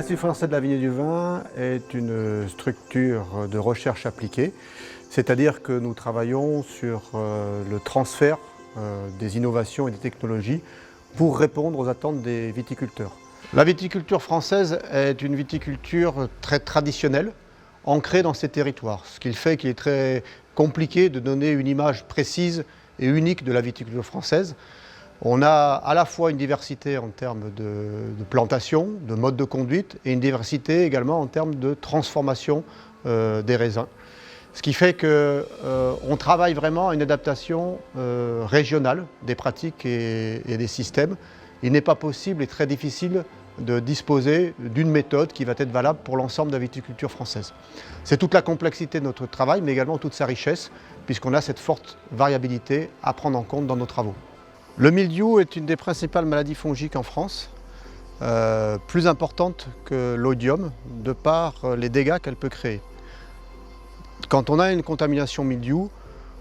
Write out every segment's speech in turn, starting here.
L'Institut français de la vigne et du vin est une structure de recherche appliquée, c'est-à-dire que nous travaillons sur le transfert des innovations et des technologies pour répondre aux attentes des viticulteurs. La viticulture française est une viticulture très traditionnelle, ancrée dans ses territoires, ce qui fait qu'il est très compliqué de donner une image précise et unique de la viticulture française. On a à la fois une diversité en termes de plantation, de mode de conduite, et une diversité également en termes de transformation des raisins. Ce qui fait qu'on travaille vraiment à une adaptation régionale des pratiques et des systèmes. Il n'est pas possible et très difficile de disposer d'une méthode qui va être valable pour l'ensemble de la viticulture française. C'est toute la complexité de notre travail, mais également toute sa richesse, puisqu'on a cette forte variabilité à prendre en compte dans nos travaux. Le mildiou est une des principales maladies fongiques en France, plus importante que l'oïdium, de par les dégâts qu'elle peut créer. Quand on a une contamination mildiou,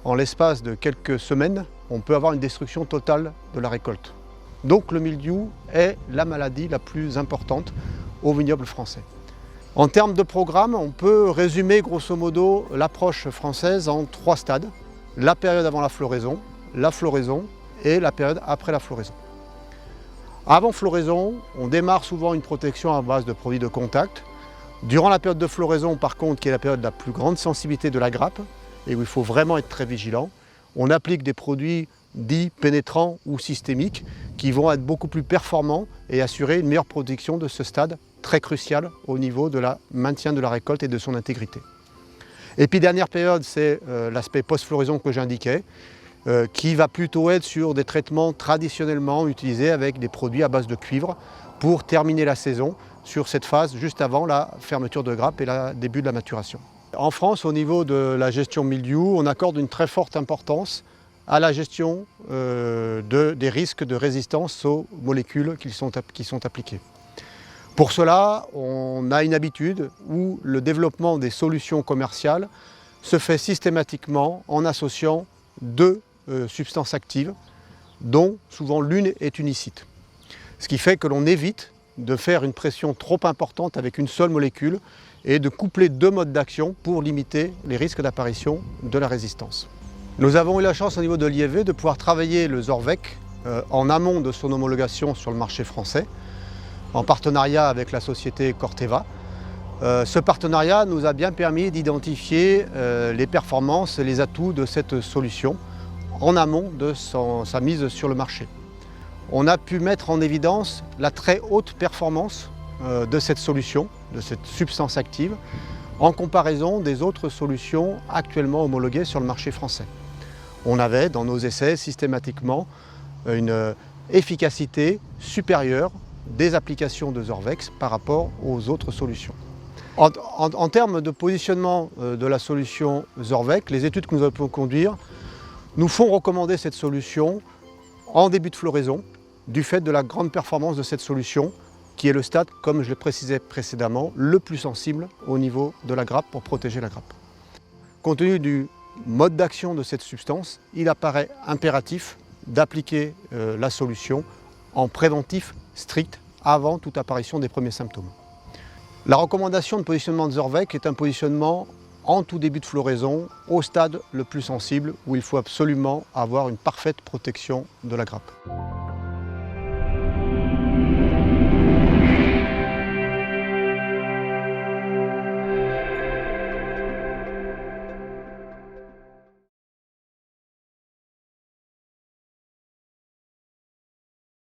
en l'espace de quelques semaines, on peut avoir une destruction totale de la récolte. Donc le mildiou est la maladie la plus importante au vignoble français. En termes de programme, on peut résumer grosso modo l'approche française en 3 stades. La période avant la floraison et la période après la floraison. Avant floraison, on démarre souvent une protection à base de produits de contact. Durant la période de floraison, par contre, qui est la période de la plus grande sensibilité de la grappe, et où il faut vraiment être très vigilant, on applique des produits dits pénétrants ou systémiques qui vont être beaucoup plus performants et assurer une meilleure protection de ce stade très crucial au niveau de la maintien de la récolte et de son intégrité. Et puis dernière période, c'est l'aspect post-floraison que j'indiquais, qui va plutôt être sur des traitements traditionnellement utilisés avec des produits à base de cuivre pour terminer la saison sur cette phase juste avant la fermeture de grappe et le début de la maturation. En France, au niveau de la gestion mildiou, on accorde une très forte importance à la gestion des risques de résistance aux molécules qui sont appliquées. Pour cela, on a une habitude où le développement des solutions commerciales se fait systématiquement en associant 2 substances actives, dont souvent l'une est unicite. Ce qui fait que l'on évite de faire une pression trop importante avec une seule molécule et de coupler 2 modes d'action pour limiter les risques d'apparition de la résistance. Nous avons eu la chance au niveau de l'IFV de pouvoir travailler le Zorvec en amont de son homologation sur le marché français, en partenariat avec la société Corteva. Ce partenariat nous a bien permis d'identifier les performances et les atouts de cette solution en amont de sa mise sur le marché. On a pu mettre en évidence la très haute performance de cette solution, de cette substance active, en comparaison des autres solutions actuellement homologuées sur le marché français. On avait dans nos essais systématiquement une efficacité supérieure des applications de Zorvex par rapport aux autres solutions. En termes de positionnement de la solution Zorvec, les études que nous avons pu conduire nous font recommander cette solution en début de floraison du fait de la grande performance de cette solution qui est le stade, comme je le précisais précédemment, le plus sensible au niveau de la grappe pour protéger la grappe. Compte tenu du mode d'action de cette substance, il apparaît impératif d'appliquer la solution en préventif strict avant toute apparition des premiers symptômes. La recommandation de positionnement de Zorvec est un positionnement en tout début de floraison, au stade le plus sensible, où il faut absolument avoir une parfaite protection de la grappe.